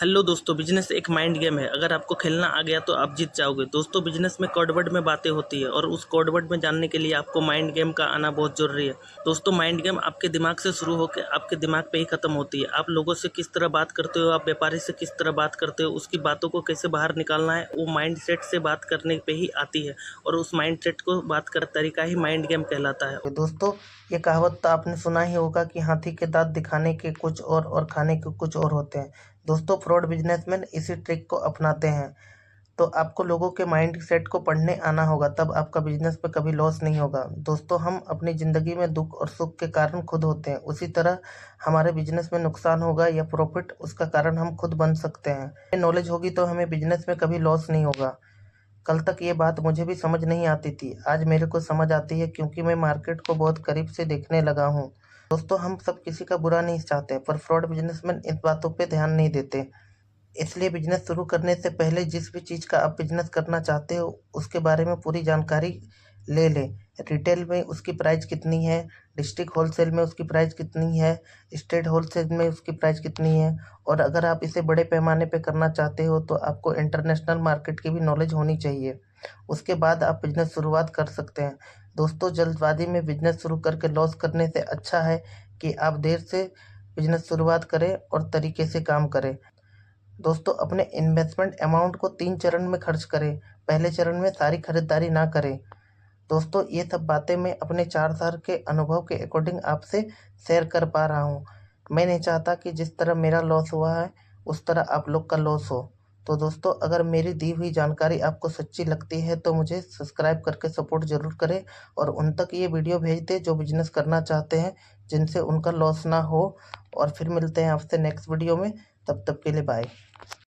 Hello दोस्तों, business एक mind game है। अगर आपको खेलना आ गया तो आप जीत जाओगे। दोस्तों, बिजनेस में कोड वर्ड में बातें होती है और उस कोड वर्ड में जानने के लिए आपको माइंड गेम का आना बहुत जरूरी है। दोस्तों, माइंड गेम आपके दिमाग से शुरू होकर आपके दिमाग पे ही खत्म होती है। आप लोगों से किस तरह बात करते हो, आप व्यापारी से किस तरह बात करते हो, उसकी बातों को कैसे बाहर निकालना है, वो माइंड सेट से बात करने पे ही आती है। और उस माइंड सेट को बात कर तरीका ही माइंड गेम कहलाता है। दोस्तों, ये कहावत तो आपने सुना ही होगा कि हाथी के दांत दिखाने के कुछ और खाने के कुछ और होते हैं। दोस्तों, फ्रॉड बिजनेसमैन इसी ट्रिक को अपनाते हैं। तो आपको लोगों के माइंड सेट को पढ़ने आना होगा, तब आपका बिजनेस पे कभी लॉस नहीं होगा। दोस्तों, हम अपनी ज़िंदगी में दुख और सुख के कारण खुद होते हैं, उसी तरह हमारे बिजनेस में नुकसान होगा या प्रॉफिट, उसका कारण हम खुद बन सकते हैं। ये नॉलेज होगी तो हमें बिजनेस में कभी लॉस नहीं होगा। कल तक ये बात मुझे भी समझ नहीं आती थी, आज मेरे को समझ आती है क्योंकि मैं मार्केट को बहुत करीब से देखने लगा हूँ। दोस्तों, हम सब किसी का बुरा नहीं चाहते, पर फ्रॉड बिजनेसमैन इन बातों पे ध्यान नहीं देते। इसलिए बिजनेस शुरू करने से पहले जिस भी चीज़ का आप बिजनेस करना चाहते हो उसके बारे में पूरी जानकारी ले लें। रिटेल में उसकी प्राइस कितनी है, डिस्ट्रिक्ट होलसेल में उसकी प्राइस कितनी है, स्टेट होलसेल में उसकी प्राइस कितनी है। और अगर आप इसे बड़े पैमाने पे करना चाहते हो तो आपको इंटरनेशनल मार्केट की भी नॉलेज होनी चाहिए। उसके बाद आप बिजनेस शुरुआत कर सकते हैं। दोस्तों, जल्दबाजी में बिजनेस शुरू करके लॉस करने से अच्छा है कि आप देर से बिजनेस शुरुआत करें और तरीके से काम करें। दोस्तों, अपने इन्वेस्टमेंट अमाउंट को 3 चरण में खर्च करें। पहले चरण में सारी खरीदारी ना करें। दोस्तों, ये सब बातें मैं अपने 4 साल के अनुभव के अकॉर्डिंग आपसे शेयर कर पा रहा हूँ। मैं नहीं चाहता कि जिस तरह मेरा लॉस हुआ है उस तरह आप लोग का लॉस हो। तो दोस्तों, अगर मेरी दी हुई जानकारी आपको सच्ची लगती है तो मुझे सब्सक्राइब करके सपोर्ट ज़रूर करें और उन तक ये वीडियो भेज दें जो बिजनेस करना चाहते हैं, जिनसे उनका लॉस ना हो। और फिर मिलते हैं आपसे नेक्स्ट वीडियो में। तब तक के लिए बाय।